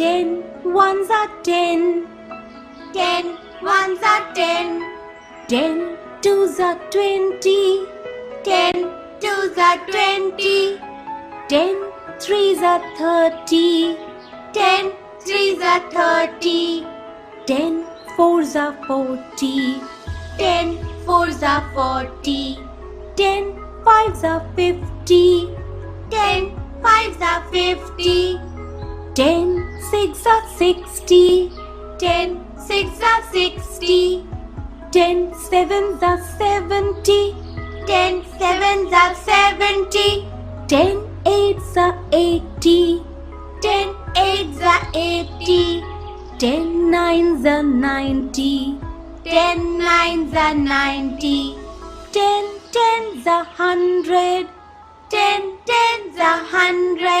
10 ones are 10. 10 ones are 10. 10 twos are 20. 10 twos are 20. 10 threes are 30. 10 threes are 30. 10 fours are 40. 10 fours are 40. 10 fives are 50. 10 fives are 50. 10 six are 60. 10 six are 60. 10 sevens are 70. 10 sevens are 70. 10 eights are 80. 10 eights are 80. 10 nines are 90. 10 nines are 90. 10 tens are 100. 10 tens are 100.